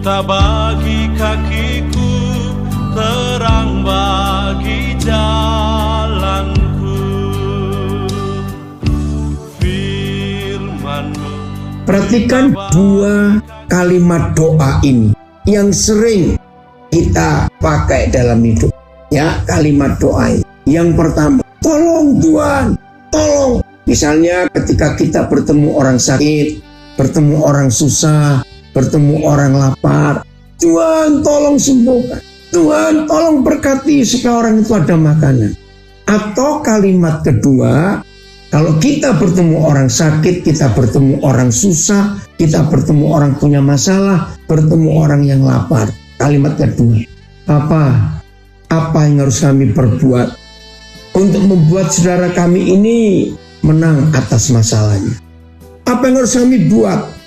Pelita bagi kakiku, terang bagi jalanku. Firman-Mu. Perhatikan dua kalimat doa ini yang sering kita pakai dalam hidup. Ya, kalimat doa ini. Yang pertama, tolong Tuhan, tolong. Misalnya ketika kita bertemu orang sakit, bertemu orang susah, bertemu orang lapar, Tuhan tolong sembuhkan, Tuhan tolong berkati supaya orang itu ada makanan. Atau kalimat kedua, kalau kita bertemu orang sakit, kita bertemu orang susah, kita bertemu orang punya masalah, bertemu orang yang lapar. Kalimat kedua, apa yang harus kami perbuat untuk membuat saudara kami ini menang atas masalahnya? Apa yang harus kami buat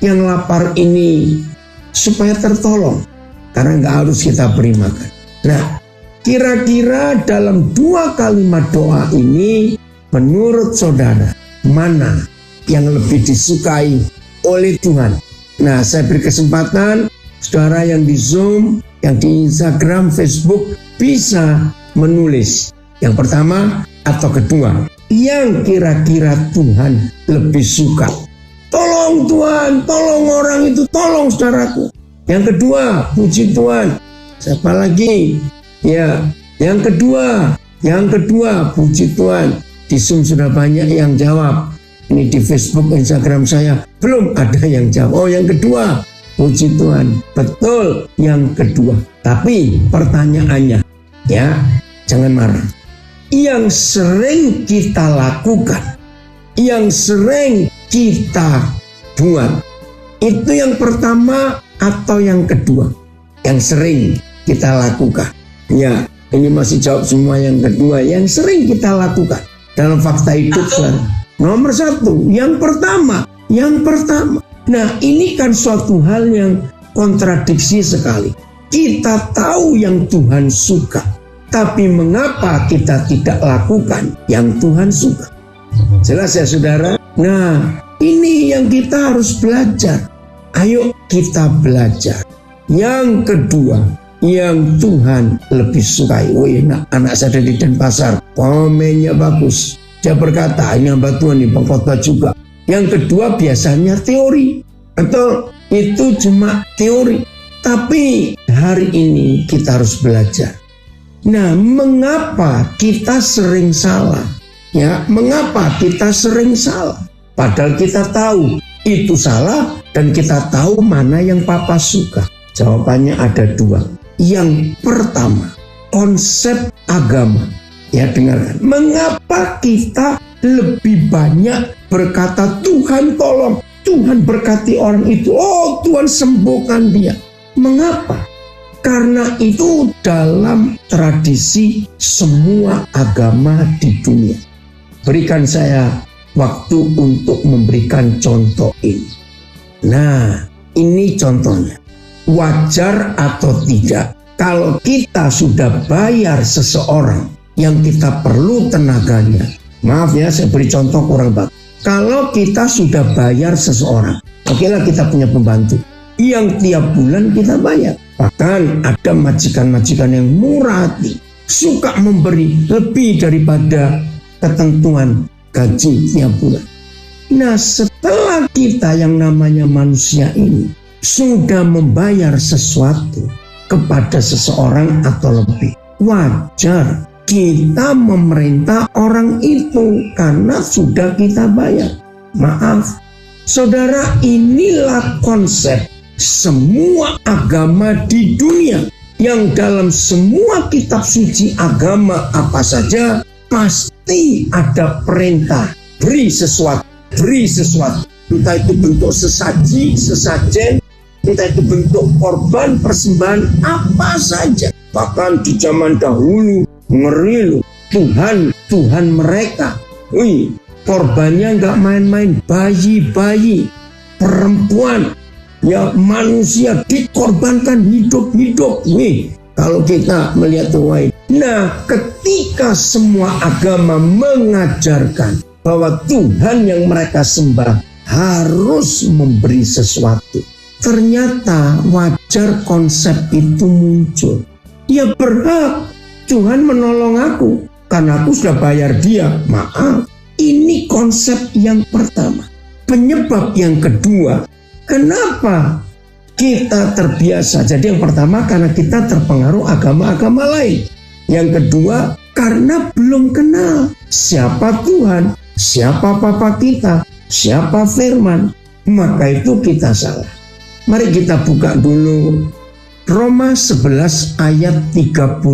yang lapar ini supaya tertolong? Karena nggak harus kita beri makan. Nah, kira-kira dalam dua kalimat doa ini, menurut saudara, mana yang lebih disukai oleh Tuhan? Nah, saya beri kesempatan saudara yang di Zoom, yang di Instagram, Facebook bisa menulis yang pertama atau kedua yang kira-kira Tuhan lebih suka. Tolong Tuhan, tolong orang itu, tolong saudaraku. Yang kedua, puji Tuhan. Siapa lagi? Ya, yang kedua, puji Tuhan. Di Zoom sudah banyak yang jawab. Ini di Facebook, Instagram saya belum ada yang jawab. Oh, yang kedua, puji Tuhan. Betul, yang kedua. Tapi pertanyaannya, ya, jangan marah. Yang sering kita lakukan, yang sering kita buat, itu yang pertama atau yang kedua? Yang sering kita lakukan. Ya, ini masih jawab semua yang kedua. Yang sering kita lakukan dalam fakta hidup, saudara. Nomor satu, yang pertama. Nah, ini kan suatu hal yang kontradiksi sekali. Kita tahu yang Tuhan suka, tapi mengapa kita tidak lakukan yang Tuhan suka? Jelas ya saudara? Nah, ini yang kita harus belajar. Ayo kita belajar. Yang kedua, yang Tuhan lebih sukai. Wih, nah, anak saya di Denpasar, komennya bagus. Dia berkata, ini hamba Tuhan, ini pengkhotbah juga. Yang kedua biasanya teori. Atau itu cuma teori. Tapi hari ini kita harus belajar. Nah, mengapa kita sering salah? Ya, mengapa kita sering salah? Padahal kita tahu itu salah dan kita tahu mana yang Papa suka. Jawabannya ada dua. Yang pertama, konsep agama. Ya, dengarkan. Mengapa kita lebih banyak berkata, Tuhan tolong, Tuhan berkati orang itu, oh Tuhan sembuhkan dia. Mengapa? Karena itu dalam tradisi semua agama di dunia. Berikan saya waktu untuk memberikan contoh ini. Nah, ini contohnya. Wajar atau tidak, kalau kita sudah bayar seseorang yang kita perlu tenaganya. Maaf ya, saya beri contoh kurang bagus. Kalau kita sudah bayar seseorang, okelah kita punya pembantu yang tiap bulan kita bayar. Bahkan ada majikan-majikan yang murah hati, suka memberi lebih daripada ketentuan gaji tiap bulan. Nah, setelah kita yang namanya manusia ini sudah membayar sesuatu kepada seseorang atau lebih, wajar kita memerintah orang itu karena sudah kita bayar. Maaf, saudara, inilah konsep semua agama di dunia, yang dalam semua kitab suci agama apa saja pasti ada perintah beri sesuatu, entah itu bentuk sesajen, entah itu bentuk korban, persembahan, apa saja. Bahkan di zaman dahulu, ngeri loh, Tuhan mereka, korbannya nggak main-main, bayi, perempuan, ya manusia dikorbankan hidup-hidup. Kalau kita melihat tuh, nah ketika semua agama mengajarkan bahwa Tuhan yang mereka sembah harus memberi sesuatu, ternyata wajar wajar konsep itu muncul. Dia berhak, Tuhan menolong aku karena aku sudah bayar dia. Maaf, ini konsep yang pertama. Penyebab yang kedua, kenapa kita terbiasa? Jadi yang pertama karena kita terpengaruh agama-agama lain. Yang kedua karena belum kenal siapa Tuhan, siapa Papa kita, siapa firman. Maka itu kita salah. Mari kita buka dulu Roma 11 ayat 35.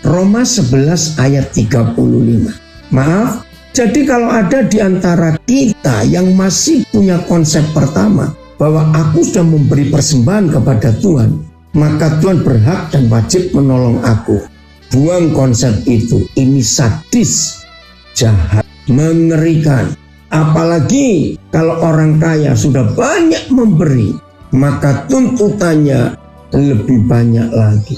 Roma 11 ayat 35. Maaf, jadi kalau ada di antara kita yang masih punya konsep pertama bahwa aku sudah memberi persembahan kepada Tuhan, maka Tuhan berhak dan wajib menolong aku. Buang konsep itu. Ini sadis, jahat, mengerikan. Apalagi kalau orang kaya sudah banyak memberi, maka tuntutannya lebih banyak lagi.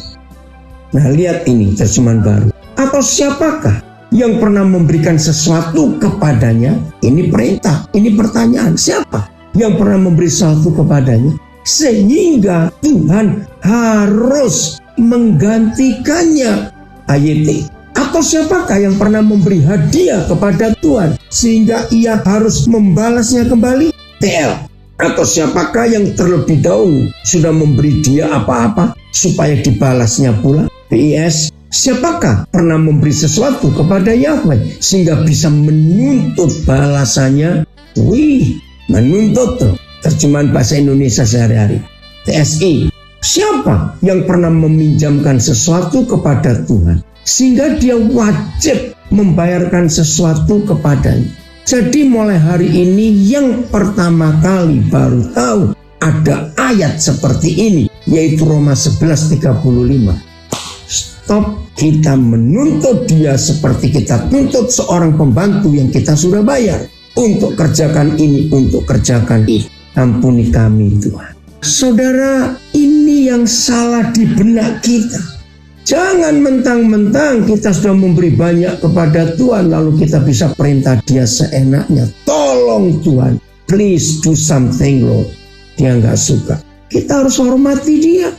Nah, lihat ini terjemahan baru. Atau siapakah yang pernah memberikan sesuatu kepadanya? Ini perintah, ini pertanyaan. Siapa yang pernah memberi sesuatu kepadanya sehingga Tuhan harus menggantikannya? Ayat. Atau siapakah yang pernah memberi hadiah kepada Tuhan sehingga ia harus membalasnya kembali? TL. Atau siapakah yang terlebih dahulu sudah memberi dia apa-apa supaya dibalasnya pula? PIS. Siapakah pernah memberi sesuatu kepada Yahweh sehingga bisa menuntut balasannya? Wih, menuntut tuh. Terjemahan bahasa Indonesia sehari-hari. TSI. Siapa yang pernah meminjamkan sesuatu kepada Tuhan sehingga dia wajib membayarkan sesuatu kepadanya? Jadi mulai hari ini yang pertama kali baru tahu ada ayat seperti ini, yaitu Roma 11:35. Stop kita menuntut dia seperti kita tuntut seorang pembantu yang kita sudah bayar untuk kerjakan ini, untuk kerjakan itu. Ampuni kami Tuhan. Saudara, ini yang salah di benak kita. Jangan mentang-mentang kita sudah memberi banyak kepada Tuhan lalu kita bisa perintah dia seenaknya. Tolong Tuhan, please do something Lord. Dia nggak suka. Kita harus hormati dia.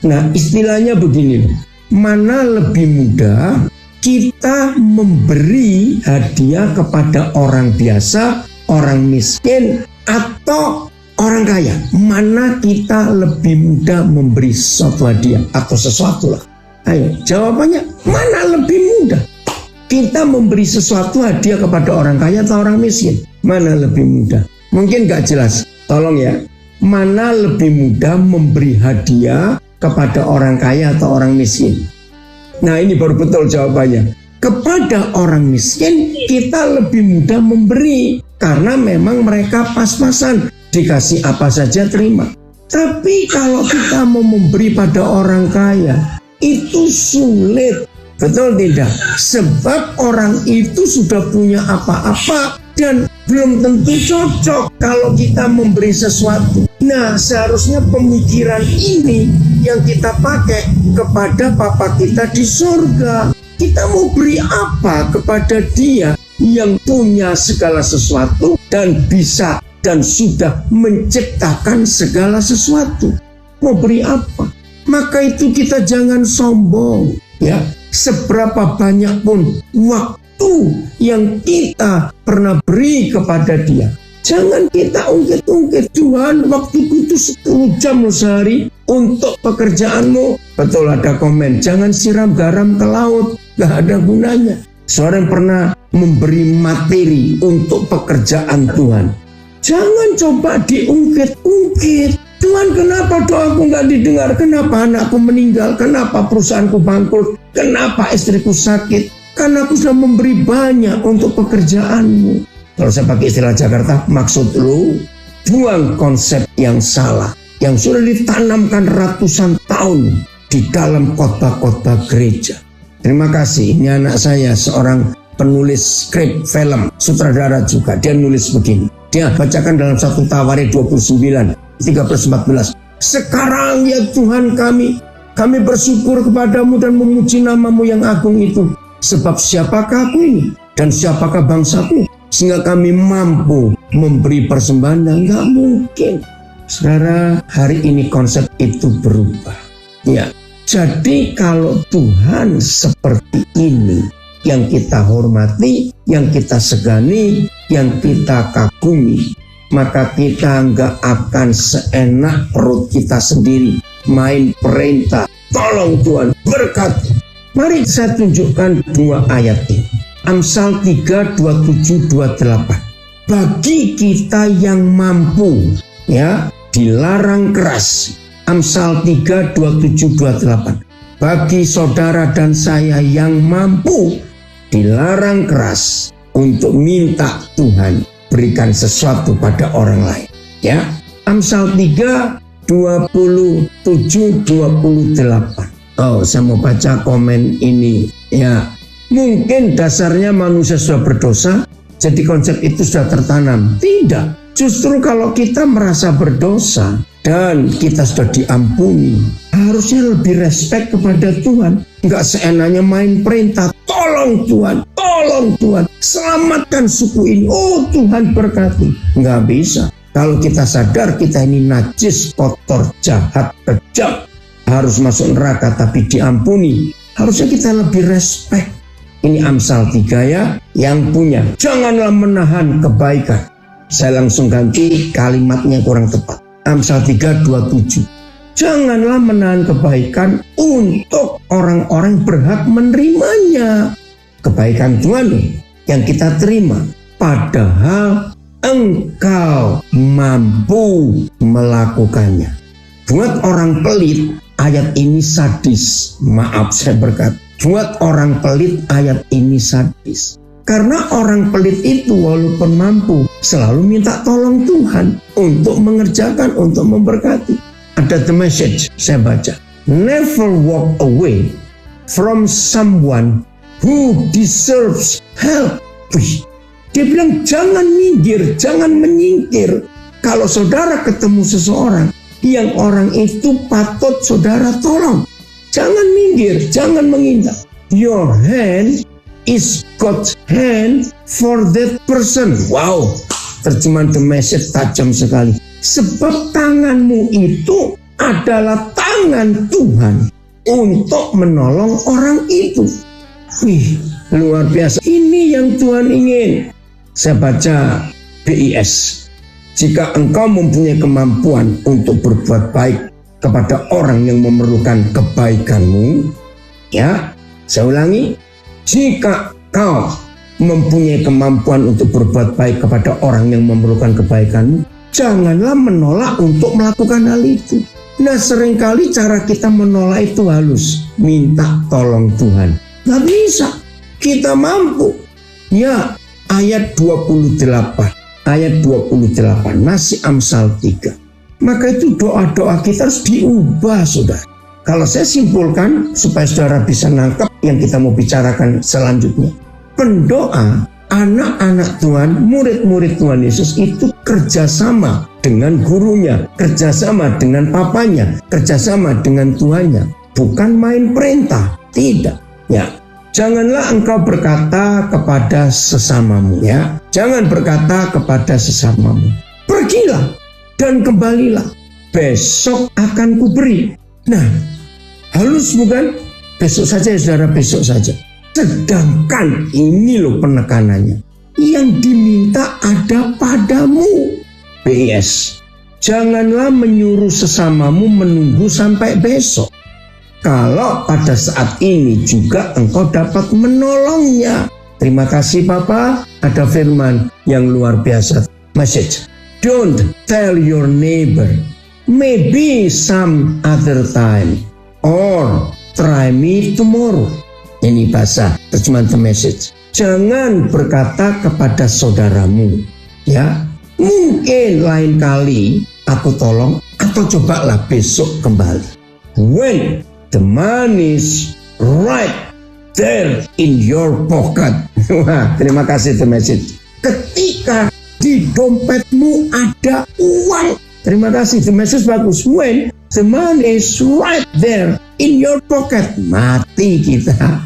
Nah, istilahnya begini loh. Mana lebih mudah kita memberi hadiah kepada orang biasa, orang miskin, atau orang kaya? Mana kita lebih mudah memberi sesuatu hadiah atau sesuatu lah? Ayo, jawabannya mana lebih mudah? Kita memberi sesuatu hadiah kepada orang kaya atau orang miskin? Mana lebih mudah? Mungkin gak jelas. Tolong ya. Mana lebih mudah memberi hadiah kepada orang kaya atau orang miskin? Nah, ini baru betul jawabannya. Kepada orang miskin kita lebih mudah memberi karena memang mereka pas-pasan, dikasih apa saja terima. Tapi kalau kita mau memberi pada orang kaya, itu sulit, betul tidak? Sebab orang itu sudah punya apa-apa dan belum tentu cocok kalau kita memberi sesuatu. Nah, seharusnya pemikiran ini yang kita pakai kepada Papa kita di surga. Kita mau beri apa kepada dia yang punya segala sesuatu dan bisa dan sudah menciptakan segala sesuatu? Mau beri apa? Maka itu kita jangan sombong, ya. Seberapa banyak pun waktu yang kita pernah beri kepada dia, jangan kita ungkit-ungkit. Tuhan, waktuku itu 10 jam sehari untuk pekerjaanmu. Betul, ada komen, jangan siram garam ke laut, gak ada gunanya. Seorang pernah memberi materi untuk pekerjaan Tuhan, jangan coba diungkit-ungkit. Tuhan, kenapa doaku gak didengar? Kenapa anakku meninggal? Kenapa perusahaanku bangkrut? Kenapa istriku sakit? Karena aku sudah memberi banyak untuk pekerjaanmu. Kalau saya pakai istilah Jakarta, maksud lu buang konsep yang salah yang sudah ditanamkan ratusan tahun di dalam khotbah-khotbah gereja. Terima kasih. Ini anak saya, seorang penulis skrip film, sutradara juga. Dia nulis begini. Dia bacakan dalam 1 Tawarik 29, 13-14. Sekarang ya Tuhan kami bersyukur kepadamu dan memuji namamu yang agung itu. Sebab siapakah aku ini dan siapakah bangsaku sehingga kami mampu memberi persembahan? Enggak mungkin. Saudara, hari ini konsep itu berubah. Ya, jadi kalau Tuhan seperti ini, yang kita hormati, yang kita segani, yang kita kagumi, maka kita nggak akan seenak perut kita sendiri main perintah. Tolong Tuhan, berkati. Mari saya tunjukkan 2 ayat ini. Amsal 3, 27, 28. Bagi kita yang mampu, ya, dilarang keras. Amsal 3, 27, 28. Bagi saudara dan saya yang mampu, dilarang keras untuk minta Tuhan berikan sesuatu pada orang lain. Ya, Amsal 3, 27, 28. Oh, saya mau baca komen ini. Ya, mungkin dasarnya manusia sudah berdosa, jadi konsep itu sudah tertanam. Tidak, justru kalau kita merasa berdosa dan kita sudah diampuni, harusnya lebih respect kepada Tuhan. Enggak seenaknya main perintah. Tolong Tuhan, tolong Tuhan, selamatkan suku ini. Oh Tuhan berkati. Enggak bisa. Kalau kita sadar kita ini najis, kotor, jahat, kejam, harus masuk neraka tapi diampuni, harusnya kita lebih respect. Ini Amsal 3 ya, yang punya. Janganlah menahan kebaikan. Saya langsung ganti kalimatnya kurang tepat. Amsal 3, 27. Janganlah menahan kebaikan untuk orang-orang berhak menerimanya. Kebaikan Tuhan yang kita terima, padahal engkau mampu melakukannya. Buat orang pelit, ayat ini sadis. Maaf saya berkata, buat orang pelit ayat ini sadis. Karena orang pelit itu walaupun mampu, selalu minta tolong Tuhan untuk mengerjakan, untuk memberkati. Ada the message, saya baca. Never walk away from someone who deserves help. Wih, dia bilang jangan minggir, jangan menyingkir. Kalau saudara ketemu seseorang yang orang itu patut saudara tolong, jangan minggir, jangan menghindar. Your hand is God's hand for that person. Wow, terjemahan the message tajam sekali. Sebab tanganmu itu adalah tangan Tuhan untuk menolong orang itu. Wih, luar biasa. Ini yang Tuhan ingin. Saya baca BIS. Jika engkau mempunyai kemampuan untuk berbuat baik kepada orang yang memerlukan kebaikanmu, ya, saya ulangi. Jika kau mempunyai kemampuan untuk berbuat baik kepada orang yang memerlukan kebaikanmu, janganlah menolak untuk melakukan hal itu. Nah, seringkali cara kita menolak itu halus. Minta tolong Tuhan. Gak bisa. Kita mampu. Ya, ayat 28. Ayat 28. Masih Amsal 3. Maka itu doa-doa kita harus diubah, saudara. Kalau saya simpulkan, supaya saudara bisa nangkap yang kita mau bicarakan selanjutnya. Pendoa, anak-anak Tuhan, murid-murid Tuhan Yesus itu kerjasama dengan gurunya, kerjasama dengan papanya, kerjasama dengan Tuhannya. Bukan main perintah, tidak. Ya, janganlah engkau berkata kepada sesamamu, ya. Jangan berkata kepada sesamamu, pergilah dan kembalilah, besok akan kuberi. Nah, halus bukan? Besok saja ya saudara, besok saja. Sedangkan ini loh penekanannya. Yang diminta ada padamu. BIS. Janganlah menyuruh sesamamu menunggu sampai besok. Kalau pada saat ini juga engkau dapat menolongnya. Terima kasih Papa. Ada firman yang luar biasa. Message. Don't tell your neighbor, maybe some other time, or try me tomorrow. Ini bahasa terjemahan the message. Jangan berkata kepada saudaramu, ya, mungkin lain kali aku tolong, atau cobalah besok kembali. When the money is right there in your pocket. Wah, terima kasih the message. Ketika di dompetmu ada uang. Terima kasih, the message bagus. When the money is right there in your pocket. Mati kita.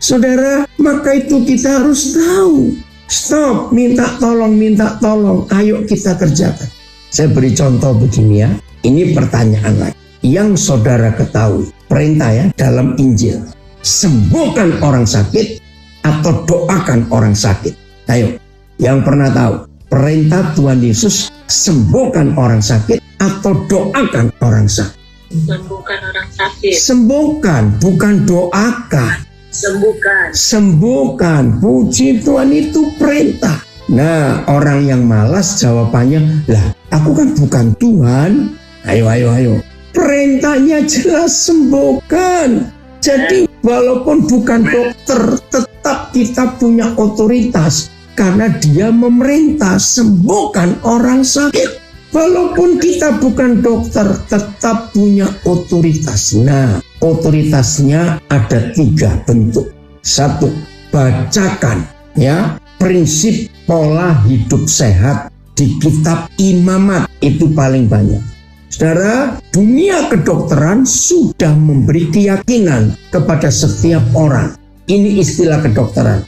Saudara, maka itu kita harus tahu. Stop, minta tolong, minta tolong. Ayo kita kerjakan. Saya beri contoh begini ya. Ini pertanyaan lagi. Yang saudara ketahui, perintah ya dalam Injil. Sembuhkan orang sakit atau doakan orang sakit. Ayo, yang pernah tahu perintah Tuhan Yesus sembuhkan orang sakit atau doakan orang sakit? Sembuhkan orang sakit. Sembuhkan, bukan doakan. Sembuhkan. Sembuhkan, puji Tuhan, itu perintah. Nah, orang yang malas jawabannya, lah aku kan bukan Tuhan. Ayo. Perintahnya jelas sembuhkan. Jadi walaupun bukan dokter, tetap kita punya otoritas. Karena dia memerintah sembuhkan orang sakit. Walaupun kita bukan dokter, tetap punya otoritas. Nah, otoritasnya ada 3 bentuk. 1, bacakan ya prinsip pola hidup sehat di kitab Imamat, itu paling banyak. Saudara, dunia kedokteran sudah memberi keyakinan kepada setiap orang. Ini istilah kedokteran.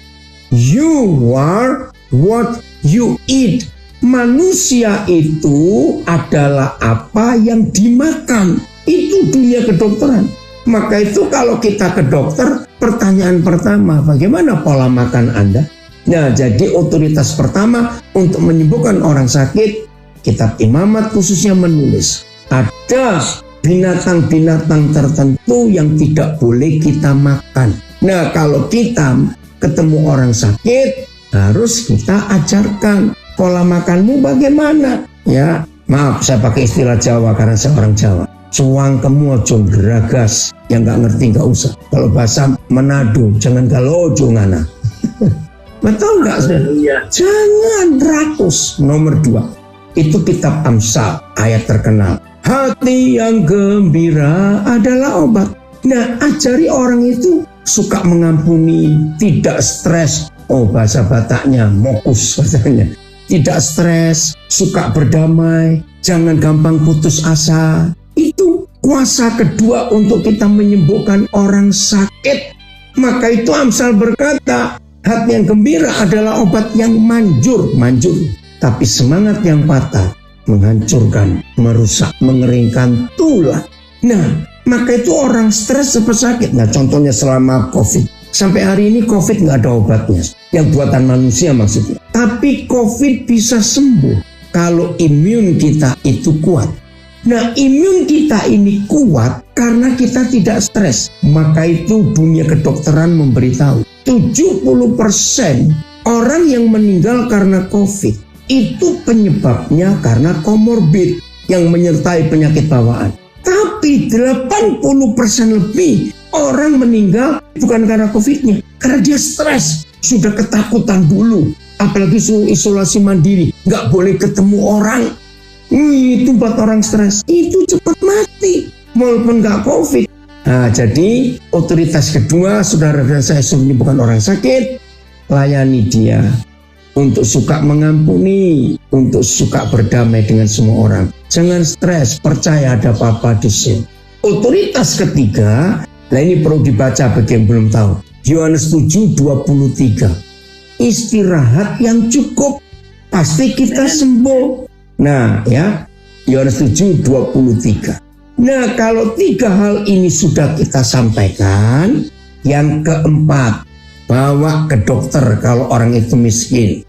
You are what you eat. Manusia itu adalah apa yang dimakan. Itu dunia kedokteran. Maka itu kalau kita ke dokter, pertanyaan pertama, bagaimana pola makan Anda? Nah, jadi otoritas pertama untuk menyembuhkan orang sakit, kitab Imamat khususnya menulis, ada binatang-binatang tertentu yang tidak boleh kita makan. Nah, kalau kita ketemu orang sakit, harus kita ajarkan pola makanmu bagaimana. Ya, maaf saya pakai istilah Jawa karena saya orang Jawa. Cuangkemu ojo geragas, yang nggak ngerti nggak usah. Kalau bahasa Manado, jangan kalau ojo ngana. Betul nggak saudara? Jangan rakus. Nomor 2, itu kitab Amsal, ayat terkenal. Hati yang gembira adalah obat. Nah, ajari orang itu suka mengampuni, tidak stres. Oh, bahasa Bataknya mokus katanya. Tidak stres, suka berdamai, jangan gampang putus asa. Itu kuasa kedua untuk kita menyembuhkan orang sakit. Maka itu Amsal berkata, hati yang gembira adalah obat yang manjur. Tapi semangat yang patah menghancurkan, merusak, mengeringkan tulang. Nah, maka itu orang stres cepat sakit. Nah, contohnya selama COVID. Sampai hari ini COVID nggak ada obatnya. Yang buatan manusia maksudnya. Tapi COVID bisa sembuh kalau imun kita itu kuat. Nah, imun kita ini kuat karena kita tidak stres. Maka itu dunia kedokteran memberitahu 70% orang yang meninggal karena COVID itu penyebabnya karena komorbid yang menyertai penyakit bawaan. Tapi 80% lebih orang meninggal bukan karena COVID-nya, karena dia stres, sudah ketakutan dulu. Apalagi suruh isolasi mandiri, nggak boleh ketemu orang. Itu buat orang stres, itu cepat mati walaupun nggak COVID. Nah, jadi otoritas kedua, saudara dan saya menyembuhkan orang sakit, layani dia. Untuk suka mengampuni, untuk suka berdamai dengan semua orang. Jangan stres, percaya ada Papa di sini. Otoritas ketiga, nah ini perlu dibaca bagi yang belum tahu. Yohanes 7:23. Istirahat yang cukup, pasti kita sembuh. Nah ya, Yohanes 7:23. Nah, kalau 3 hal ini sudah kita sampaikan, yang keempat, bawa ke dokter kalau orang itu miskin.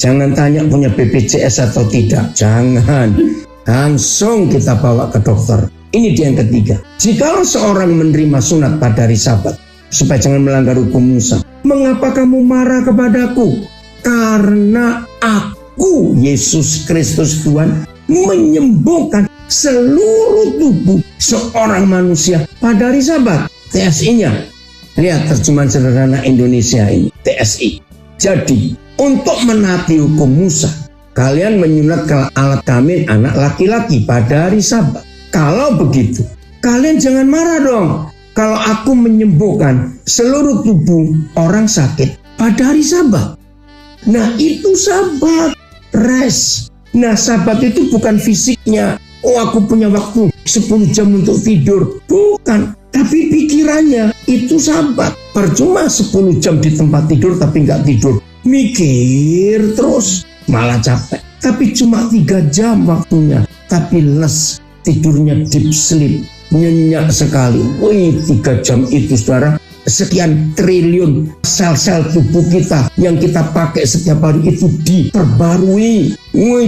Jangan tanya punya BPJS atau tidak, jangan. Langsung kita bawa ke dokter. Ini dia yang ketiga. Jika seorang menerima sunat pada hari Sabat, supaya jangan melanggar hukum Musa, mengapa kamu marah kepadaku? Karena aku, Yesus Kristus Tuhan, menyembuhkan seluruh tubuh seorang manusia pada hari Sabat. TSI-nya, lihat terjemahan sederhana Indonesia ini, TSI. Jadi, untuk menaati hukum Musa, kalian menyunatkan alat kelamin anak laki-laki pada hari Sabat. Kalau begitu, kalian jangan marah dong. Kalau aku menyembuhkan seluruh tubuh orang sakit pada hari Sabat. Nah, itu Sabat, rest. Nah, Sabat itu bukan fisiknya. Oh, aku punya waktu 10 jam untuk tidur. Bukan. Tapi pikirannya itu Sabat. Percuma 10 jam di tempat tidur tapi nggak tidur. Mikir terus, malah capek. tapi cuma 3 jam waktunya. Tapi tidurnya deep sleep, nyenyak sekali. Wih, 3 jam itu saudara, sekian triliun sel-sel tubuh kita yang kita pakai setiap hari itu diperbarui,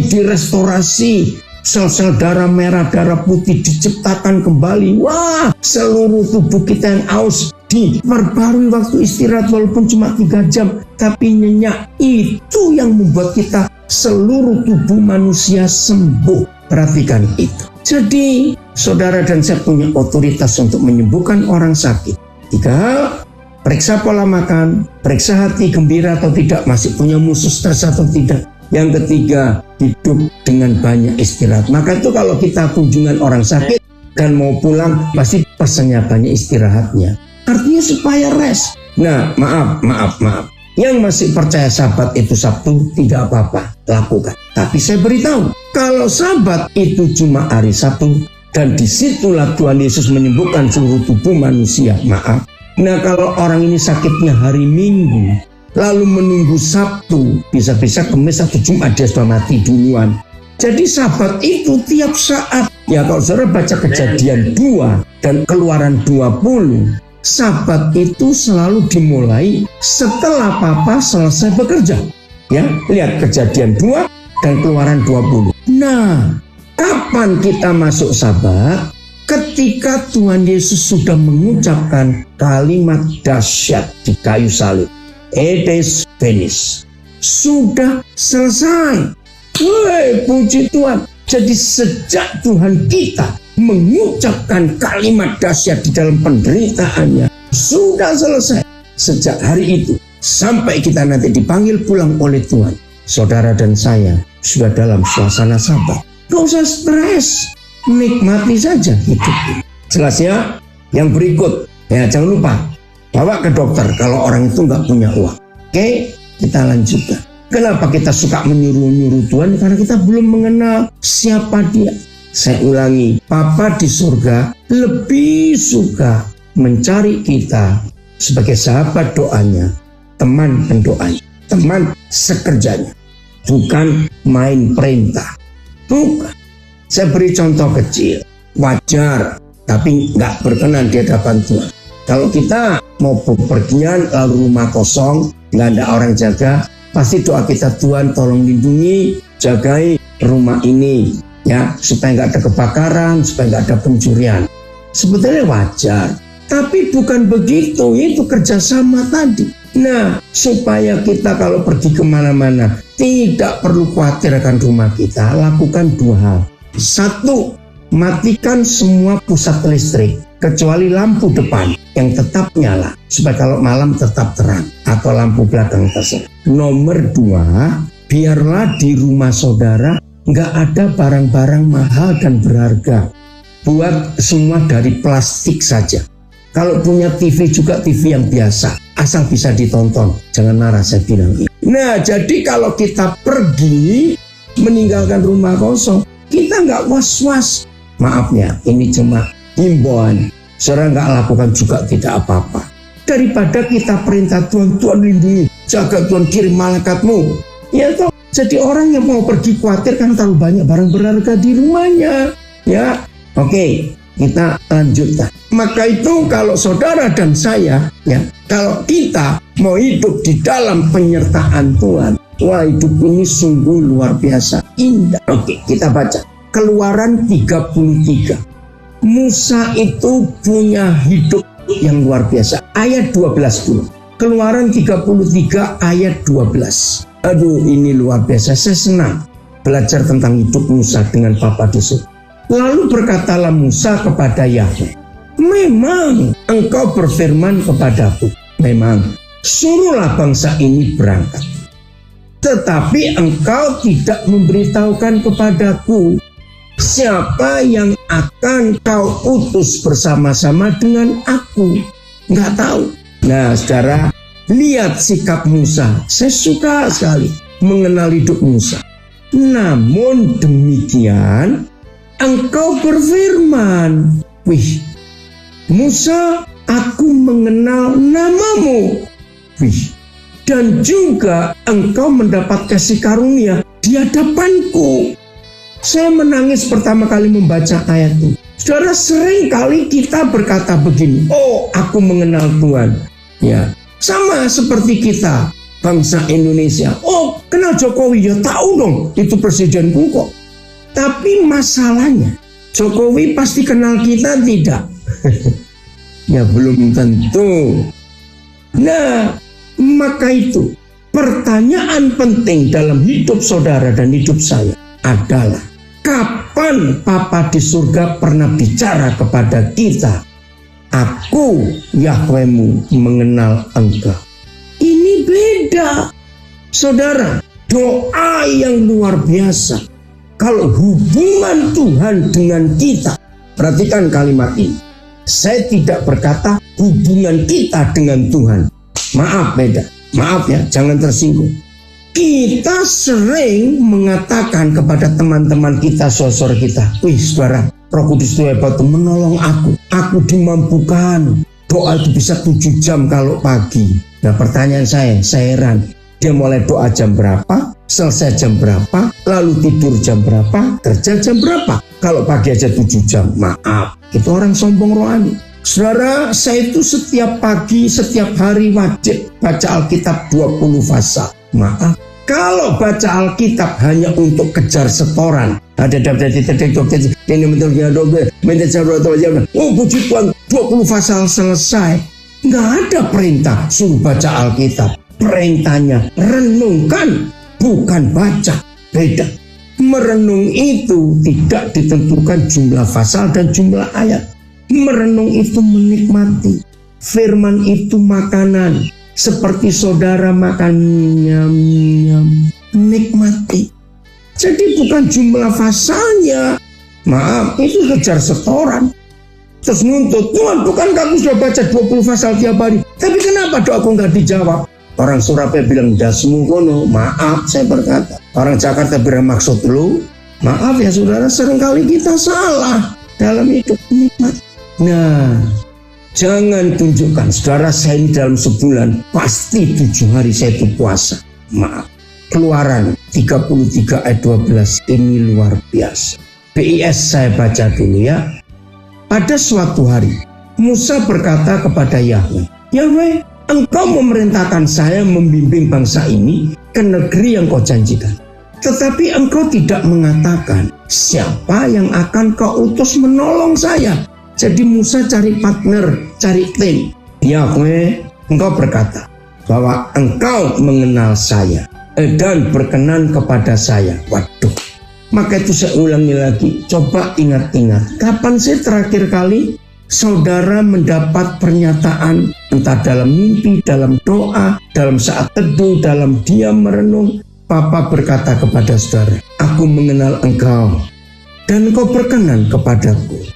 direstorasi. Sel-sel darah merah, darah putih diciptakan kembali. Wah, seluruh tubuh kita yang aus diperbarui waktu istirahat walaupun cuma 3 jam. Tapi nyenyak, itu yang membuat kita seluruh tubuh manusia sembuh. Perhatikan itu. Jadi, saudara dan saya punya otoritas untuk menyembuhkan orang sakit. 3, periksa pola makan, periksa hati gembira atau tidak, masih punya musuh stres atau tidak. Yang ketiga, hidup dengan banyak istirahat. Maka itu kalau kita kunjungan orang sakit dan mau pulang, pasti pesannya banyak istirahatnya. Artinya supaya rest. Nah, maaf. Yang masih percaya Sabat itu Sabtu, tidak apa-apa, lakukan. Tapi saya beritahu, kalau Sabat itu cuma hari Sabtu, dan disitulah Tuhan Yesus menyembuhkan seluruh tubuh manusia. Maaf. Nah, kalau orang ini sakitnya hari Minggu, lalu menunggu Sabtu, bisa-bisa Kamis atau Jumat dia sudah mati duluan. Jadi Sabat itu tiap saat. Ya, kalau saudara baca Kejadian 2 dan Keluaran 20, Sabat itu selalu dimulai setelah Papa selesai bekerja. Ya, lihat Kejadian 2 dan Keluaran 20. Nah, kapan kita masuk Sabat? Ketika Tuhan Yesus sudah mengucapkan kalimat dahsyat di kayu salib. It is finished. Sudah selesai. Woi, puji Tuhan. Jadi sejak Tuhan kita mengucapkan kalimat dahsyat di dalam penderitaannya, sudah selesai. Sejak hari itu sampai kita nanti dipanggil pulang oleh Tuhan, saudara dan saya sudah dalam suasana Sabat. Gak usah stres, nikmati saja hidup ini. Jelas ya? Yang berikut, ya jangan lupa bawa ke dokter kalau orang itu nggak punya uang. Oke, kita lanjutkan. Kenapa kita suka menyuruh-nyuruh Tuhan? Karena kita belum mengenal siapa Dia. Saya ulangi, Papa di surga lebih suka mencari kita sebagai sahabat doanya, teman pendoanya, teman sekerjanya, bukan main perintah. Bukan. Saya beri contoh kecil, wajar, tapi nggak berkenan di hadapan Tuhan. Kalau kita mau bepergian lalu rumah kosong, nggak ada orang jaga, pasti doa kita, Tuhan tolong lindungi, jagai rumah ini, ya, supaya nggak ada kebakaran, supaya nggak ada pencurian. Sebetulnya wajar, tapi bukan begitu, itu kerjasama tadi. Nah, supaya kita kalau pergi kemana-mana tidak perlu khawatir akan rumah kita, lakukan 2 hal. 1, matikan semua pusat listrik kecuali lampu depan yang tetap nyala supaya kalau malam tetap terang, atau lampu belakang terserah. Nomor 2, biarlah di rumah saudara nggak ada barang-barang mahal dan berharga. Buat semua dari plastik saja. Kalau punya TV juga TV yang biasa, asal bisa ditonton. Jangan marah saya bilang ini. Nah, jadi kalau kita pergi meninggalkan rumah kosong, kita nggak was-was. Maafnya, ini cuma himbauan. Saudara nggak lakukan juga tidak apa-apa. Daripada kita perintah Tuhan, Tuhan lindungi, jaga Tuhan kirim malaikatmu. Ya toh, jadi orang yang mau pergi khawatir kan terlalu banyak barang berharga di rumahnya. Ya, oke, kita lanjutkan. Maka itu kalau saudara dan saya, ya, kalau kita mau hidup di dalam penyertaan Tuhan, wah, hidup ini sungguh luar biasa indah. Oke, kita baca Keluaran 33. Musa itu punya hidup yang luar biasa. Ayat 12 dulu. Keluaran 33 ayat 12. Aduh, ini luar biasa. Saya senang belajar tentang hidup Musa dengan Papa di surga. Lalu berkatalah Musa kepada Yahweh, memang engkau berfirman kepadaku, memang suruhlah bangsa ini berangkat. Tetapi engkau tidak memberitahukan kepadaku siapa yang akan kau utus bersama-sama dengan aku. Nggak tahu. Nah, saudara, lihat sikap Musa. Saya suka sekali mengenal hidup Musa. Namun demikian, engkau berfirman, wih, Musa, aku mengenal namamu. Wih, dan juga engkau mendapat kasih karunia di hadapanku. Saya menangis pertama kali membaca ayat itu. Saudara, sering kali kita berkata begini, oh aku mengenal Tuhan. Ya, sama seperti kita, bangsa Indonesia. Oh, kenal Jokowi, ya tahu dong, itu presidenku kok. Tapi masalahnya, Jokowi pasti kenal kita tidak? Ya belum tentu. Nah, maka itu pertanyaan penting dalam hidup saudara dan hidup saya adalah, kapan Papa di surga pernah bicara kepada kita, aku Yahwehmu mengenal engkau? Ini beda. Saudara, doa yang luar biasa. Kalau hubungan Tuhan dengan kita, perhatikan kalimat ini. Saya tidak berkata hubungan kita dengan Tuhan. Maaf, beda. Maaf ya, jangan tersinggung. Kita sering mengatakan kepada teman-teman kita, saudara kita, wih saudara, Roh Kudus itu hebat, menolong aku dimampukan. Doa itu bisa 7 jam kalau pagi. Nah pertanyaan saya heran, dia mulai doa jam berapa, selesai jam berapa, lalu tidur jam berapa, kerja jam berapa? Kalau pagi aja 7 jam, maaf, itu orang sombong rohani. Saudara, saya itu setiap pagi, setiap hari wajib baca Alkitab 20 pasal. Maaf, kalau baca Alkitab hanya untuk kejar setoran, oh puji Tuhan 20 pasal selesai. Nggak ada perintah suruh baca Alkitab. Perintahnya renungkan, bukan baca. Beda. Merenung itu tidak ditentukan jumlah pasal dan jumlah ayat. Merenung itu menikmati. Firman itu makanan. Seperti saudara makan nyam-nyam, nikmati. Jadi bukan jumlah pasalnya. Maaf, itu kejar setoran. Terus nuntut, Tuhan bukankah aku sudah baca 20 pasal tiap hari? Tapi kenapa doaku nggak dijawab? Orang Surabaya bilang dasmu kono. Maaf, saya berkata. Orang Jakarta bilang maksud lu. Maaf ya saudara, seringkali kita salah dalam hidup nikmat. Nah, jangan tunjukkan, saudara, saya ini dalam sebulan pasti 7 hari saya itu puasa. Maaf. Keluaran 33 ayat 12 ini luar biasa. BIS saya baca dulu ya. Pada suatu hari, Musa berkata kepada Yahweh, Yahweh, engkau memerintahkan saya membimbing bangsa ini ke negeri yang kau janjikan. Tetapi engkau tidak mengatakan siapa yang akan kau utus menolong saya. Jadi Musa cari partner, cari tim. Yahweh, engkau berkata bahwa engkau mengenal saya dan berkenan kepada saya. Waduh, maka itu saya ulangi lagi. Coba ingat-ingat, kapan sih terakhir kali saudara mendapat pernyataan, entah dalam mimpi, dalam doa, dalam saat teduh, dalam diam merenung, Papa berkata kepada saudara, aku mengenal engkau dan engkau berkenan kepadaku.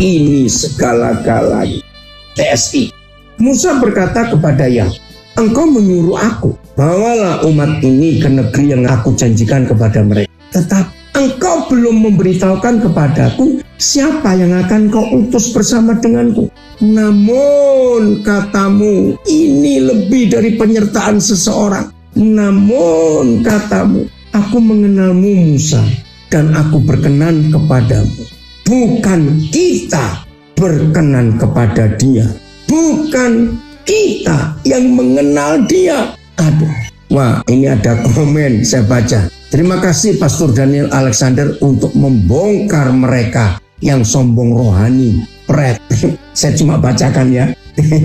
Ini segala-galanya. TSI. Musa berkata kepada Yahweh, engkau menyuruh aku, bawalah umat ini ke negeri yang aku janjikan kepada mereka. Tetapi engkau belum memberitahukan kepadaku siapa yang akan kau utus bersama denganku. Namun katamu, ini lebih dari penyertaan seseorang. Namun katamu, aku mengenalmu Musa dan aku berkenan kepadamu. Bukan kita berkenan kepada dia, bukan kita yang mengenal dia. Aduh, wah ini ada komen saya baca. Terima kasih Pastor Daniel Alexander untuk membongkar mereka yang sombong rohani. Pret, saya cuma bacakan ya.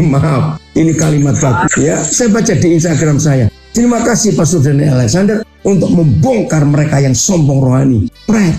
Maaf, ini kalimat bagus ya. Saya baca di Instagram saya. Terima kasih Pastor Daniel Alexander untuk membongkar mereka yang sombong rohani. Pret.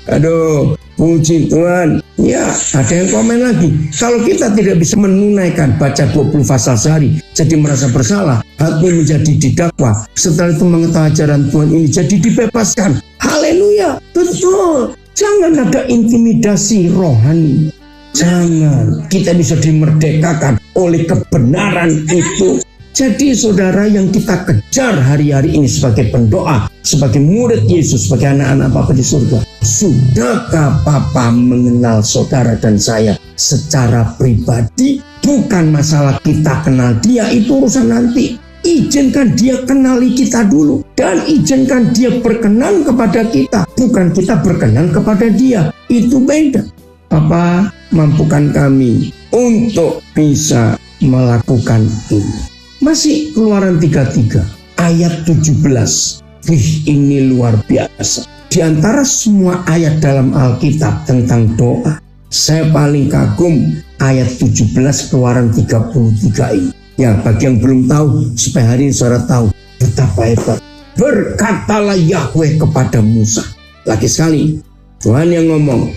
Aduh, puji Tuhan. Ya, ada yang komen lagi. Kalau kita tidak bisa menunaikan baca 20 pasal sehari, jadi merasa bersalah, hati menjadi didakwa. Setelah itu mengetahui ajaran Tuhan ini, jadi dibebaskan. Haleluya, betul. Jangan ada intimidasi rohani. Jangan. Kita bisa dimerdekakan oleh kebenaran itu. Jadi saudara, yang kita kejar hari-hari ini sebagai pendoa, sebagai murid Yesus, sebagai anak-anak Bapa di surga, sudahkah Papa mengenal saudara dan saya secara pribadi? Bukan masalah kita kenal dia, itu urusan nanti. izinkan dia kenali kita dulu. Dan izinkan dia berkenan kepada kita. Bukan kita berkenan kepada dia. Itu beda. Bapa, mampukan kami untuk bisa melakukan ini. Masih Keluaran 33 ayat 17. Wih, ini luar biasa. Di antara semua ayat dalam Alkitab tentang doa, saya paling kagum ayat 17 Keluaran 33 ini. Ya, bagi yang belum tahu, supaya hari ini saudara tahu betapa hebat. Berkatalah Yahweh kepada Musa. Lagi sekali, Tuhan yang ngomong.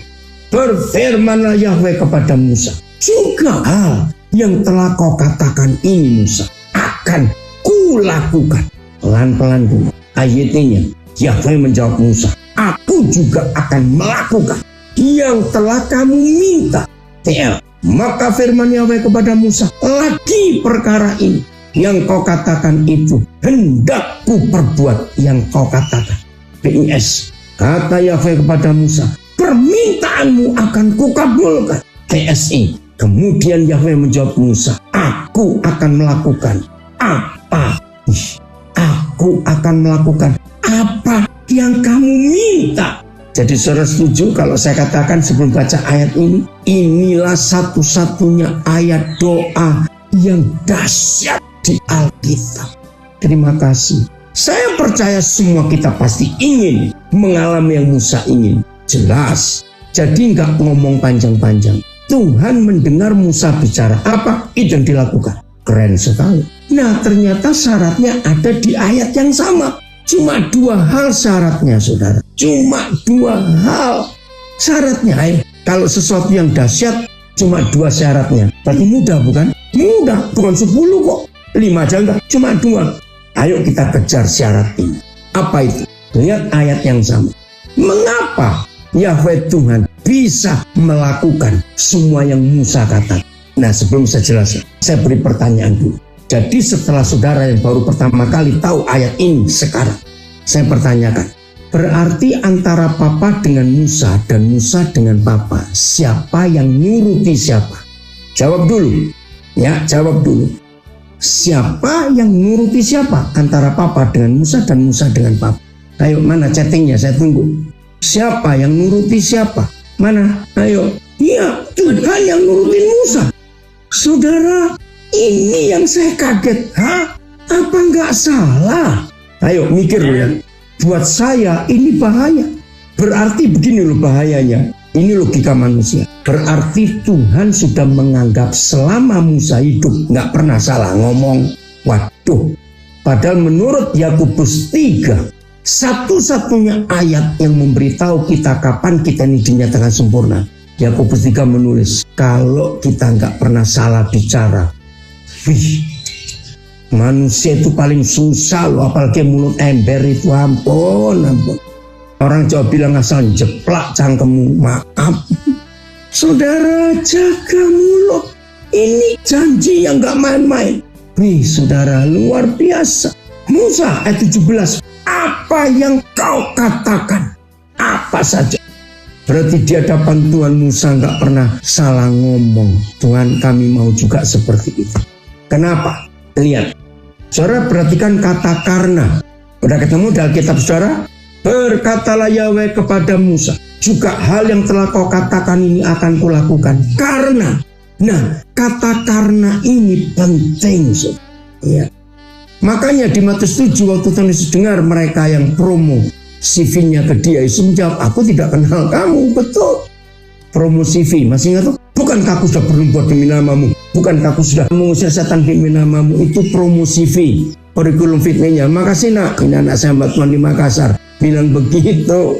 Berfirmanlah Yahweh kepada Musa. Juga hal yang telah kau katakan ini Musa, akan kulakukan. Pelan-pelan dulu. Ayatnya, Yahweh menjawab Musa, aku juga akan melakukan yang telah kamu minta. TL. Maka firman Yahweh kepada Musa, lagi perkara ini yang kau katakan itu hendak ku perbuat yang kau katakan. PIS. Kata Yahweh kepada Musa, permintaanmu akan kukabulkan. TSI. Kemudian Yahweh menjawab Musa, aku akan melakukan apa? Aku akan melakukan apa yang kamu minta. Jadi saudara setuju kalau saya katakan sebelum baca ayat ini, inilah satu-satunya ayat doa yang dahsyat di Alkitab. Terima kasih. Saya percaya semua kita pasti ingin mengalami yang Musa ingin. Jelas. Jadi nggak ngomong panjang-panjang. Tuhan mendengar Musa bicara apa, itu yang dilakukan. Keren sekali. Nah, ternyata syaratnya ada di ayat yang sama. Cuma 2 hal syaratnya, saudara. Cuma 2 hal syaratnya. Kalau sesuatu yang dahsyat, cuma 2 syaratnya. Berarti mudah, bukan? Mudah, bukan 10 kok. 5 aja enggak, cuma 2. Ayo kita kejar syarat ini. Apa itu? Lihat ayat yang sama. Mengapa Yahweh Tuhan bisa melakukan semua yang Musa katakan? Nah, sebelum saya jelaskan, saya beri pertanyaan dulu. Jadi setelah saudara yang baru pertama kali tahu ayat ini sekarang, saya pertanyakan, berarti antara Papa dengan Musa dan Musa dengan Papa, siapa yang nuruti siapa? Jawab dulu, ya, jawab dulu. Siapa yang nuruti siapa antara Papa dengan Musa dan Musa dengan Papa? Ayo, mana chattingnya? Saya tunggu. Siapa yang nuruti siapa? Mana? Ayo. Iya, Tuhan yang nurutin Musa. Saudara, ini yang saya kaget. Hah? Apa nggak salah? Ayo mikir ya. Buat saya ini bahaya. Berarti begini loh bahayanya. Ini logika manusia. Berarti Tuhan sudah menganggap selama Musa hidup nggak pernah salah ngomong. Waduh. Padahal menurut Yakobus 3, satu-satunya ayat yang memberitahu kita kapan kita ini dinyatakan sempurna. Yakobus 3 menulis, kalau kita nggak pernah salah bicara, wih, manusia itu paling susah loh, apalagi mulut ember itu, ampun. Orang Jawa bilang asal jeplak cangkemmu, maaf. Saudara, jaga mulut. Ini janji yang nggak main-main. Wih, saudara, luar biasa. Musa ayat 17, apa yang kau katakan, apa saja. Berarti di hadapan Tuhan Musa nggak pernah salah ngomong. Tuhan, kami mau juga seperti itu. Kenapa? Lihat, saudara perhatikan kata karena. Udah ketemu dalam kitab saudara? Berkatalah Yahweh kepada Musa, juga hal yang telah kau katakan ini akan kulakukan. Karena. Nah, kata karena ini penting, saudara. Ya. Makanya di Matius 7 waktu Tuhan Yesus dengar mereka yang promo CV-nya ke dia, Yesus menjawab, aku tidak kenal kamu. Betul. Promo CV, masih ingat tuh? Bukankah aku sudah berbuat demi namamu? Bukankah aku sudah mengusir setan demi namamu? Itu promo CV, kurikulum fitnya. Makasih nak, ini anak saya Mbak Tuhan di Makassar bilang begitu.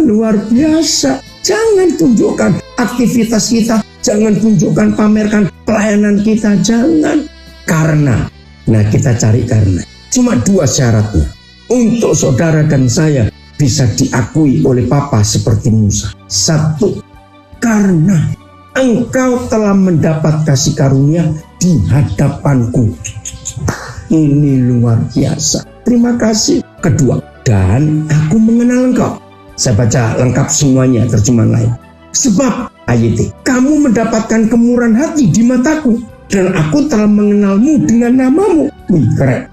Luar biasa. Jangan tunjukkan aktivitas kita, jangan tunjukkan pamerkan pelayanan kita, jangan. Karena, nah kita cari karena. Cuma 2 syaratnya. Untuk saudara dan saya bisa diakui oleh Papa seperti Musa. 1, karena engkau telah mendapat kasih karunia di hadapanku. Ini luar biasa. Terima kasih. 2, dan aku mengenal engkau. Saya baca lengkap semuanya terjemahan lain. Sebab ayat kamu mendapatkan kemurahan hati di mataku. dan aku telah mengenalmu dengan namamu. Wih, keren.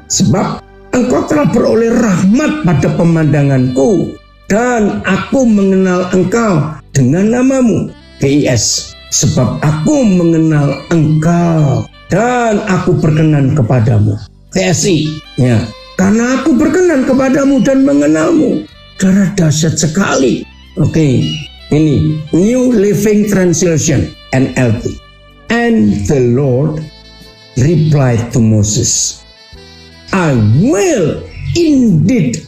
Sebab engkau telah beroleh rahmat pada pemandanganku, dan aku mengenal engkau dengan namamu. GIS. Sebab aku mengenal engkau dan aku berkenan kepadamu. TSI. Ya. Karena aku berkenan kepadamu dan mengenalmu. Darah dahsyat sekali. Oke. Ini New Living Translation, NLT. And the Lord replied to Moses, I will indeed.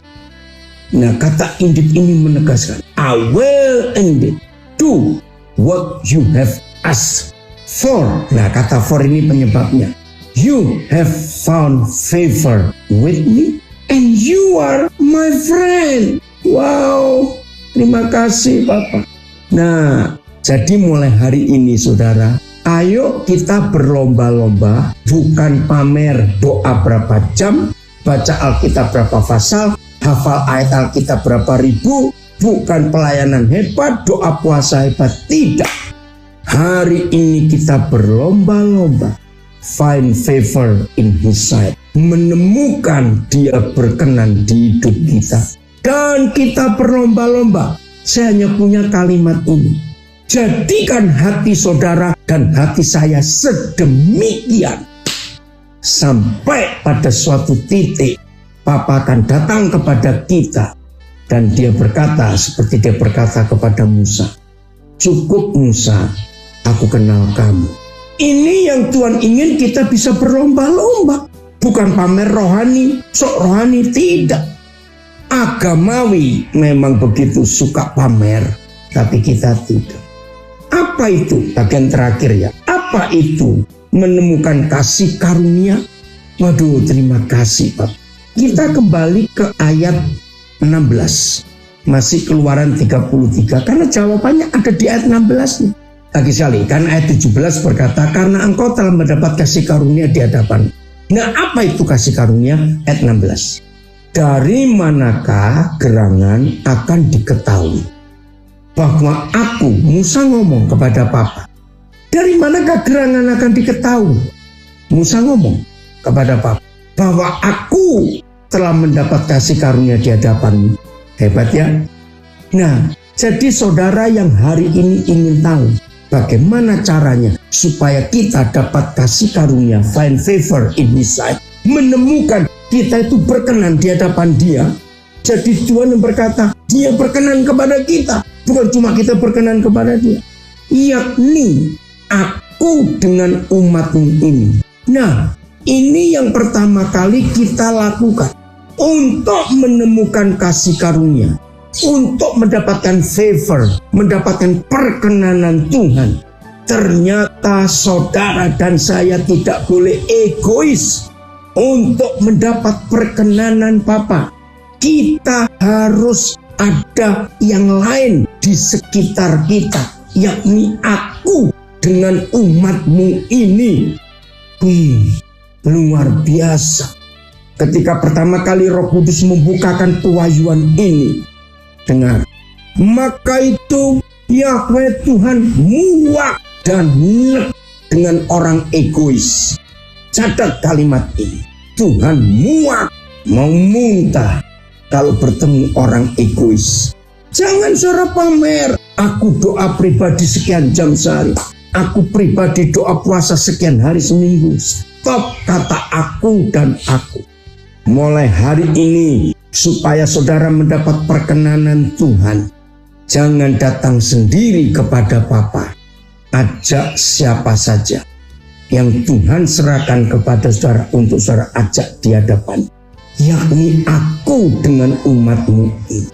Nah, kata indeed ini menegaskan, I will indeed do what you have asked for. Nah, kata for ini penyebabnya. You have found favor with me and you are my friend. Wow, terima kasih Bapak. Nah, jadi mulai hari ini saudara, ayo kita berlomba-lomba, bukan pamer doa berapa jam, baca Alkitab berapa pasal, hafal ayat Alkitab berapa ribu, bukan pelayanan hebat, doa puasa hebat, tidak. Hari ini kita berlomba-lomba, find favor in His sight, menemukan Dia berkenan di hidup kita. Dan kita berlomba-lomba, saya hanya punya kalimat ini, jadikan hati saudara dan hati saya sedemikian, sampai pada suatu titik Papa akan datang kepada kita dan Dia berkata seperti Dia berkata kepada Musa, cukup Musa, aku kenal kamu. Ini yang Tuhan ingin kita bisa berlomba-lomba, bukan pamer rohani, sok rohani, tidak. Agamawi memang begitu suka pamer, tapi kita tidak. Apa itu? Bagian terakhir ya. Apa itu? Menemukan kasih karunia. Waduh, terima kasih Pak. Kita kembali ke ayat 16. Masih Keluaran 33. Karena jawabannya ada di ayat 16 nih. Lagi sekali, kan ayat 17 berkata, karena engkau telah mendapat kasih karunia di hadapan. Nah, apa itu kasih karunia? Ayat 16. Dari manakah gerangan akan diketahui bahwa aku, Musa ngomong kepada Papa, dari manakah gerangan akan diketahui? Musa ngomong kepada Papa bahwa aku telah mendapat kasih karunia di hadapanmu. Hebat ya. Nah, jadi saudara yang hari ini ingin tahu bagaimana caranya supaya kita dapat kasih karunia, find favor in His sight, menemukan kita itu berkenan di hadapan Dia. Jadi Tuhan yang berkata, Dia berkenan kepada kita, bukan cuma kita berkenan kepada Dia, yakni aku dengan umatmu ini. Nah, ini yang pertama kali kita lakukan untuk menemukan kasih karunia, untuk mendapatkan favor, mendapatkan perkenanan Tuhan. Ternyata saudara dan saya tidak boleh egois untuk mendapat perkenanan Papa. Kita harus ada yang lain di sekitar kita, yakni aku dengan umatmu ini. Wih, luar biasa. Ketika pertama kali Roh Kudus membukakan pewahyuan ini, dengar, maka itu Yahweh Tuhan muak dan nek dengan orang egois. Catat kalimat ini, Tuhan muak, mau muntah kalau bertemu orang egois. Jangan saudara pamer, aku doa pribadi sekian jam sehari, aku pribadi doa puasa sekian hari seminggu. Stop kata aku dan aku. Mulai hari ini, supaya saudara mendapat perkenanan Tuhan, jangan datang sendiri kepada Papa. Ajak siapa saja yang Tuhan serahkan kepada saudara untuk saudara ajak di hadapan, yakni aku dengan umatmu ini.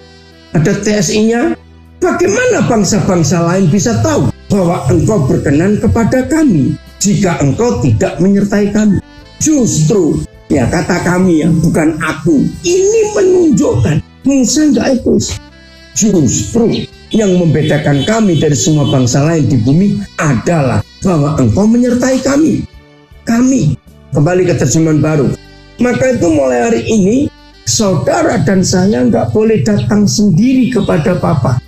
Ada TSI-nya. Bagaimana bangsa-bangsa lain bisa tahu bahwa engkau berkenan kepada kami jika engkau tidak menyertai kami? Justru ya kata kami ya, bukan aku. Ini menunjukkan Musa enggak egois. Justru yang membedakan kami dari semua bangsa lain di bumi adalah bahwa engkau menyertai kami. Kami kembali ke terjemahan baru. Maka itu mulai hari ini saudara dan saya enggak boleh datang sendiri kepada Papa.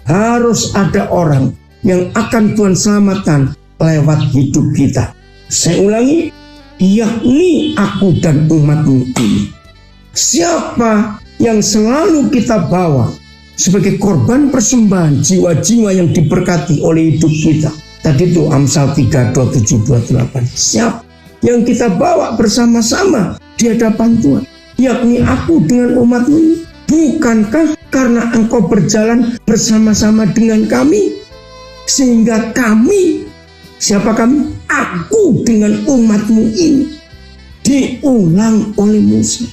Harus ada orang yang akan Tuhan selamatkan lewat hidup kita. Saya ulangi, yakni aku dan umatmu ini. Siapa yang selalu kita bawa sebagai korban persembahan jiwa-jiwa yang diberkati oleh hidup kita. Tadi itu Amsal 3, 27, 28. Siapa yang kita bawa bersama-sama di hadapan Tuhan, yakni aku dengan umatmu ini. Bukankah karena engkau berjalan bersama-sama dengan kami, sehingga kami, siapa kami? Aku dengan umatmu ini. Diulang oleh Musa.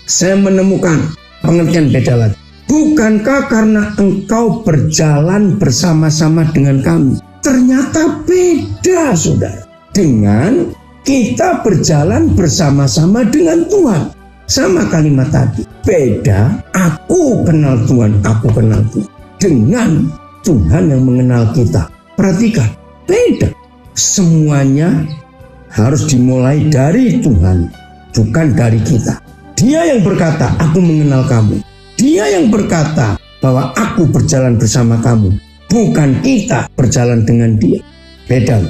Saya menemukan pengertian beda lagi. Bukankah karena engkau berjalan bersama-sama dengan kami. Ternyata beda, saudara, dengan kita berjalan bersama-sama dengan Tuhan. Sama kalimat tadi, beda aku kenal Tuhan, aku kenal Tuhan, dengan Tuhan yang mengenal kita. Perhatikan, beda. Semuanya harus dimulai dari Tuhan, bukan dari kita. Dia yang berkata, aku mengenal kamu. Dia yang berkata bahwa aku berjalan bersama kamu, bukan kita berjalan dengan dia. Beda.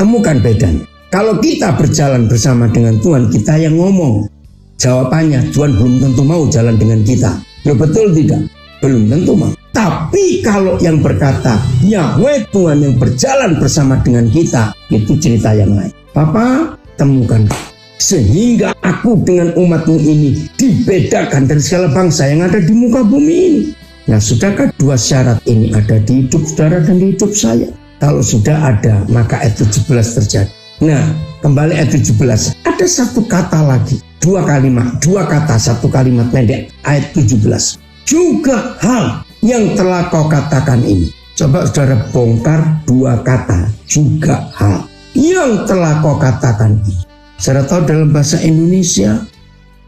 Temukan bedanya. Kalau kita berjalan bersama dengan Tuhan, kita yang ngomong. Jawabannya, Tuhan belum tentu mau jalan dengan kita. Ya betul tidak? Belum tentu mau. Tapi kalau yang berkata, Yahweh Tuhan yang berjalan bersama dengan kita, itu cerita yang lain. Papa, temukan. Sehingga aku dengan umatmu ini dibedakan dari segala bangsa yang ada di muka bumi ini. Nah, sudahkah dua syarat ini ada di hidup saudara dan di hidup saya? Kalau sudah ada, maka ayat 17 terjadi. Nah, kembali ayat 17. Ada satu kata lagi. Dua kata, satu kalimat pendek. Ayat 17. Juga hal yang telah kau katakan ini. Coba saudara bongkar dua kata. Juga hal yang telah kau katakan ini. Saudara tahu dalam bahasa Indonesia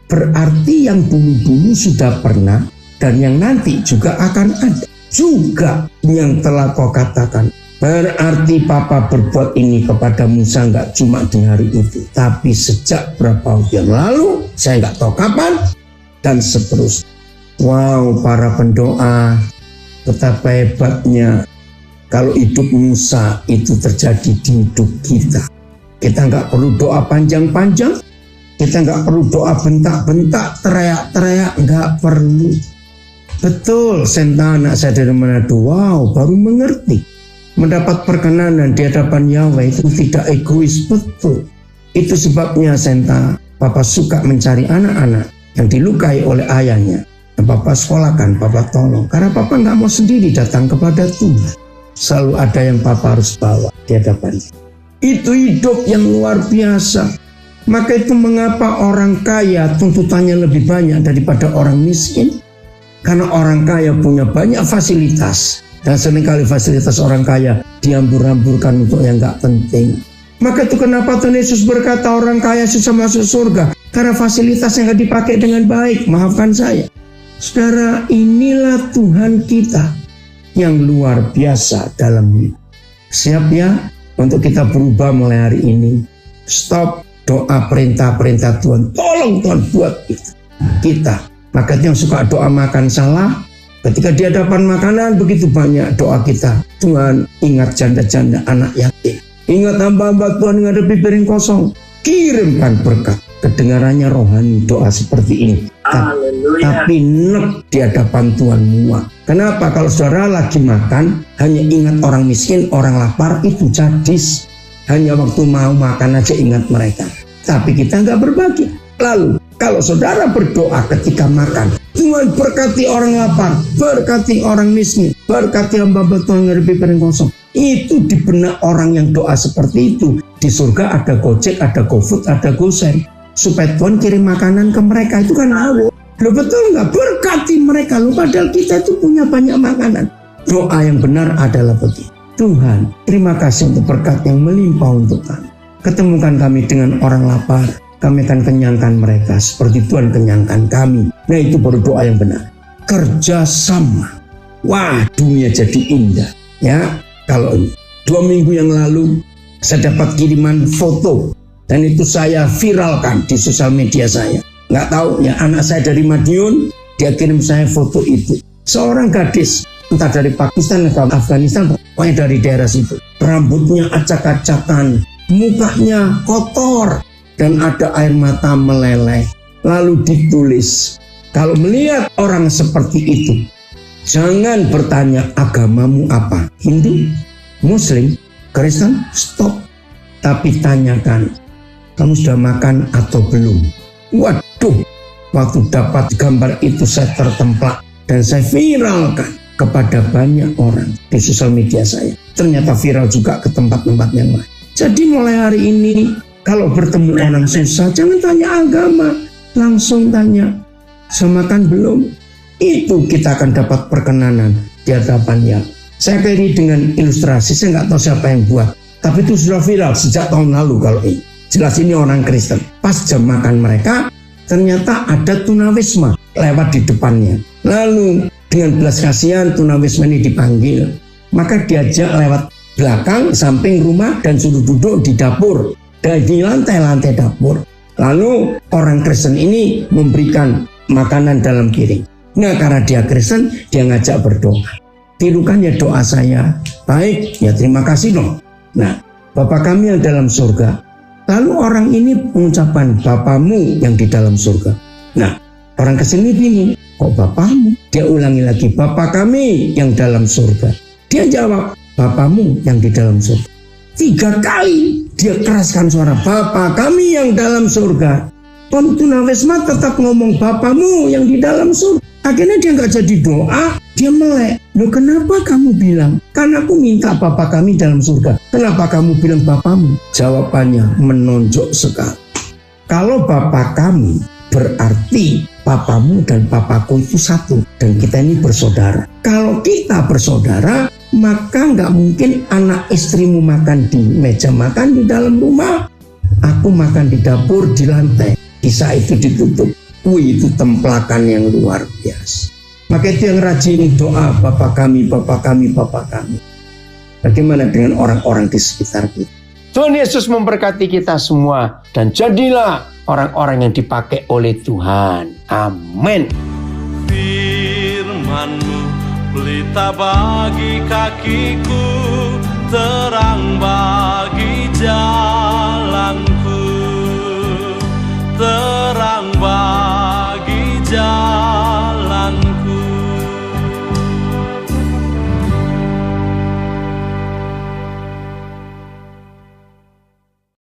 berarti yang dulu-dulu sudah pernah dan yang nanti juga akan ada. Juga yang telah kau katakan. Berarti Papa berbuat ini kepada Musa nggak cuma di hari itu, tapi sejak berapa waktu yang lalu, saya nggak tahu kapan, dan seterusnya. Wow, para pendoa, betapa hebatnya kalau hidup Musa itu terjadi di hidup kita. Kita nggak perlu doa panjang-panjang, kita nggak perlu doa bentak-bentak, teriak-teriak, nggak perlu. Betul, Senta anak saya dari Manado, wow, baru mengerti. Mendapat perkenanan di hadapan Yahweh itu tidak egois, betul. Itu sebabnya Senta, Papa suka mencari anak-anak yang dilukai oleh ayahnya. Dan Papa sekolahkan, Papa tolong. Karena Papa nggak mau sendiri datang kepada Tuhan. Selalu ada yang Papa harus bawa di hadapannya. Itu hidup yang luar biasa. Maka itu mengapa orang kaya tuntutannya lebih banyak daripada orang miskin. Karena orang kaya punya banyak fasilitas. Dan seringkali fasilitas orang kaya dihambur-hamburkan untuk yang gak penting. Maka itu kenapa Tuhan Yesus berkata orang kaya susah masuk surga. Karena fasilitas yang gak dipakai dengan baik. Maafkan saya. Saudara, inilah Tuhan kita yang luar biasa dalam hidup. Siap ya untuk kita berubah mulai hari ini. Stop doa perintah-perintah Tuhan. Tolong Tuhan buat kita. Maka yang suka doa makan salah, ketika di hadapan makanan begitu banyak doa kita. Tuhan, ingat janda-janda anak yatim. Ingat hamba-hamba Tuhan menghadapi piring kosong. Kirimkan berkat. Kedengarannya rohani doa seperti ini. Tapi nek di hadapan Tuhan muak. Kenapa? Kalau saudara lagi makan, hanya ingat orang miskin, orang lapar, itu jadis. Hanya waktu mau makan aja ingat mereka. Tapi kita nggak berbagi. Lalu, kalau saudara berdoa ketika makan, Tuhan berkati orang lapar, berkati orang miskin, berkati hamba Tuhan menghadapi piring kosong. Itu di benak orang yang doa seperti itu. Di surga ada Gojek, ada GoFood, ada GoShare. Supaya Tuhan kirim makanan ke mereka, itu kan ngawur. Loh betul nggak? Berkati mereka. Loh padahal kita itu punya banyak makanan. Doa yang benar adalah begitu. Tuhan, terima kasih untuk berkat yang melimpah untuk kami. Ketemukan kami dengan orang lapar. Kami akan kenyangkan mereka seperti Tuhan kenyangkan kami. Nah itu baru doa yang benar. Kerjasama. Wah, dunia jadi indah. Ya, kalau 2 minggu yang lalu saya dapat kiriman foto. Dan itu saya viralkan di sosial media saya. Nggak tahu ya, anak saya dari Madiun, dia kirim saya foto itu. Seorang gadis entah dari Pakistan atau Afghanistan, pokoknya dari daerah situ. Rambutnya acak-acakan, mukanya kotor, dan ada air mata meleleh. Lalu ditulis, kalau melihat orang seperti itu, jangan bertanya agamamu apa, Hindu, Muslim, Kristen, stop. Tapi tanyakan, kamu sudah makan atau belum? Waduh, waktu dapat gambar itu saya tertemplak dan saya viralkan kepada banyak orang di sosial media saya. Ternyata viral juga ke tempat-tempat yang lain. Jadi mulai hari ini kalau bertemu orang susah, jangan tanya agama, langsung tanya, sudah makan belum? Itu kita akan dapat perkenanan di hadapannya. Saya beri dengan ilustrasi, saya nggak tahu siapa yang buat, tapi itu sudah viral sejak tahun lalu kalau ini. Jelas ini orang Kristen. Pas jam makan mereka, ternyata ada tunawisma lewat di depannya. Lalu dengan belas kasihan tunawisma ini dipanggil, maka diajak lewat belakang samping rumah dan suruh duduk di dapur dan di lantai-lantai dapur. Lalu orang Kristen ini memberikan makanan dalam piring. Nah, karena dia Kristen, dia ngajak berdoa. Tirukannya doa saya, baik, ya terima kasih dong. Nah, Bapa kami yang dalam surga. Lalu orang ini mengucapkan Bapamu yang di dalam surga. Nah, orang kesini bingung, kok Bapamu? Dia ulangi lagi, Bapa kami yang dalam surga. Dia jawab, Bapamu yang di dalam surga. 3 kali dia keraskan suara, Bapa kami yang dalam surga. Tunawisma tetap ngomong Bapamu yang di dalam surga. Akhirnya dia nggak jadi doa, dia melek. Loh, kenapa kamu bilang? Karena aku minta Bapa kami dalam surga. Kenapa kamu bilang Bapamu? Jawabannya menonjok sekali. Kalau Bapa kami berarti Papamu dan Papaku itu satu, dan kita ini bersaudara. Kalau kita bersaudara, maka nggak mungkin anak istrimu makan di meja makan di dalam rumah, aku makan di dapur di lantai. Kisah itu ditutup. Itu templakan yang luar biasa. Maka itu yang rajin doa, Bapa kami, Bapa kami, Bapa kami. Bagaimana dengan orang-orang di sekitar kita? Tuhan Yesus memberkati kita semua dan jadilah orang-orang yang dipakai oleh Tuhan. Amin. Firman-Mu pelita bagi kakiku, terang bagi jalanku.